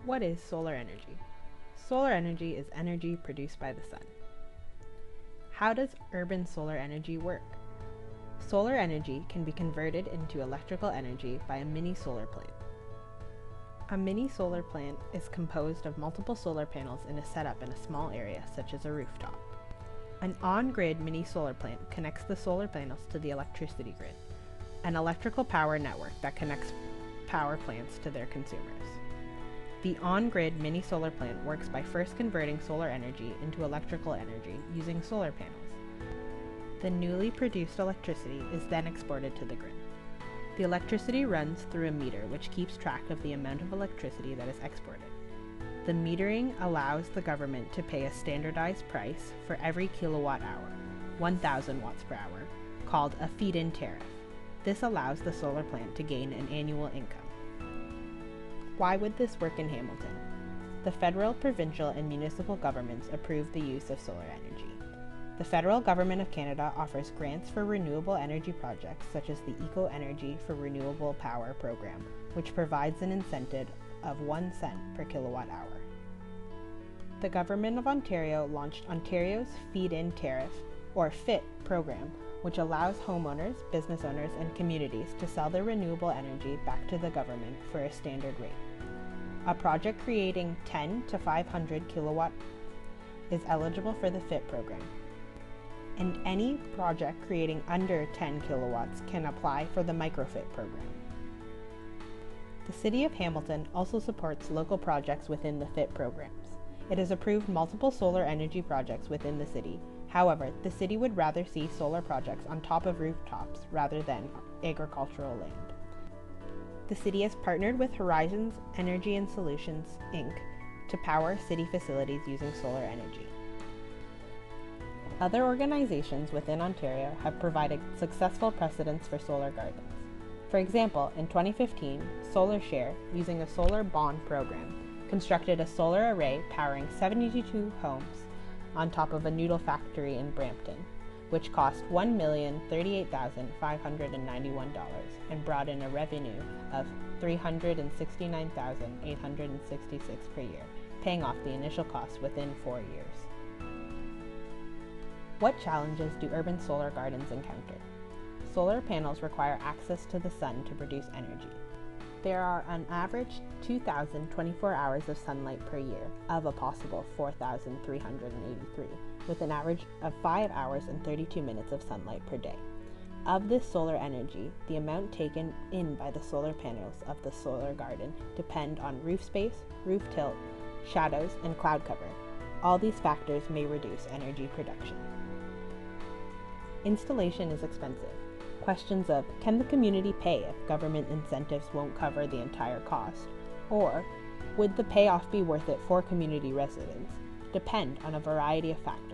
What is solar energy? Solar energy is energy produced by the sun. How does urban solar energy work? Solar energy can be converted into electrical energy by a mini solar plant. A mini solar plant is composed of multiple solar panels in a setup in a small area, such as a rooftop. An on-grid mini solar plant connects the solar panels to the electricity grid, an electrical power network that connects power plants to their consumers. The on-grid mini solar plant works by first converting solar energy into electrical energy using solar panels. The newly produced electricity is then exported to the grid. The electricity runs through a meter which keeps track of the amount of electricity that is exported. The metering allows the government to pay a standardized price for every kilowatt hour, 1,000 watts per hour, called a feed-in tariff. This allows the solar plant to gain an annual income. Why would this work in Hamilton? The federal, provincial, and municipal governments approve the use of solar energy. The federal government of Canada offers grants for renewable energy projects such as the Eco Energy for Renewable Power program, which provides an incentive of 1 cent per kilowatt hour. The Government of Ontario launched Ontario's Feed-in Tariff, or FIT, program, which allows homeowners, business owners, and communities to sell their renewable energy back to the government for a standard rate. A project creating 10 to 500 kilowatt is eligible for the FIT program, and any project creating under 10 kilowatts can apply for the microfit program. The City of Hamilton also supports local projects within the FIT programs. It has approved multiple solar energy projects within the city. However, the city would rather see solar projects on top of rooftops rather than agricultural land. The city has partnered with Horizons Energy and Solutions, Inc. to power city facilities using solar energy. Other organizations within Ontario have provided successful precedents for solar gardens. For example, in 2015, SolarShare, using a solar bond program, constructed a solar array powering 72 homes on top of a noodle factory in Brampton, which cost $1,038,591 and brought in a revenue of $369,866 per year, paying off the initial cost within 4 years. What challenges do urban solar gardens encounter? Solar panels require access to the sun to produce energy. There are on average 2,024 hours of sunlight per year, of a possible 4,383, with an average of 5 hours and 32 minutes of sunlight per day. Of this solar energy, the amount taken in by the solar panels of the solar garden depend on roof space, roof tilt, shadows, and cloud cover. All these factors may reduce energy production. Installation is expensive. Questions of, can the community pay if government incentives won't cover the entire cost? Or, would the payoff be worth it for community residents? Depend on a variety of factors.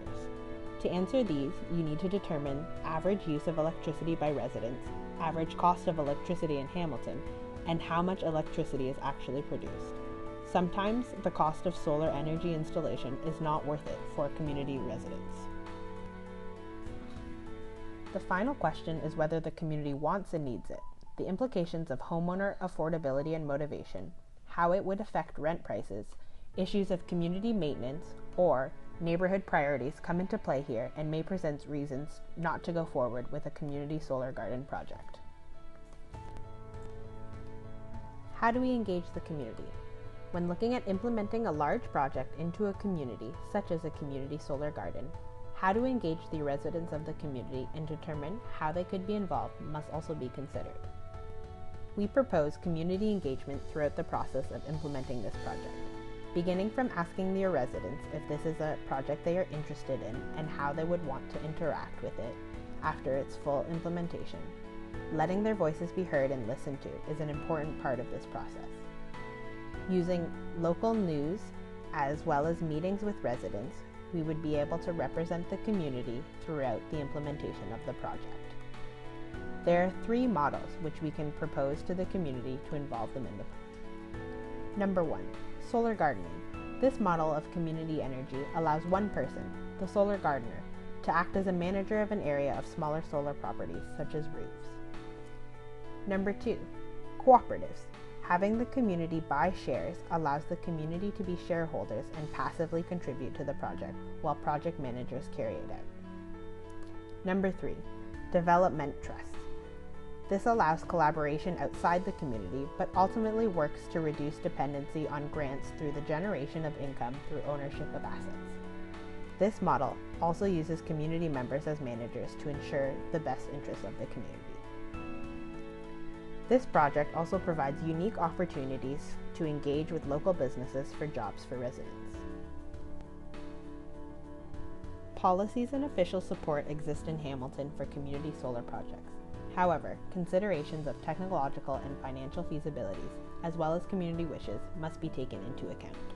To answer these, you need to determine average use of electricity by residents, average cost of electricity in Hamilton, and how much electricity is actually produced. Sometimes the cost of solar energy installation is not worth it for community residents. The final question is whether the community wants and needs it, the implications of homeowner affordability and motivation, how it would affect rent prices, issues of community maintenance, or neighborhood priorities come into play here and may present reasons not to go forward with a community solar garden project. How do we engage the community? When looking at implementing a large project into a community, such as a community solar garden, how to engage the residents of the community and determine how they could be involved must also be considered. We propose community engagement throughout the process of implementing this project, beginning from asking the residents if this is a project they are interested in and how they would want to interact with it after its full implementation. Letting their voices be heard and listened to is an important part of this process. Using local news as well as meetings with residents, we would be able to represent the community throughout the implementation of the project. There are 3 models which we can propose to the community to involve them in. Number 1, solar gardening. This model of community energy allows one person, the solar gardener, to act as a manager of an area of smaller solar properties such as roofs. Number 2, cooperatives. Having the community buy shares allows the community to be shareholders and passively contribute to the project while project managers carry it out. Number 3, development trust. This allows collaboration outside the community, but ultimately works to reduce dependency on grants through the generation of income through ownership of assets. This model also uses community members as managers to ensure the best interests of the community. This project also provides unique opportunities to engage with local businesses for jobs for residents. Policies and official support exist in Hamilton for community solar projects. However, considerations of technological and financial feasibilities, as well as community wishes, must be taken into account.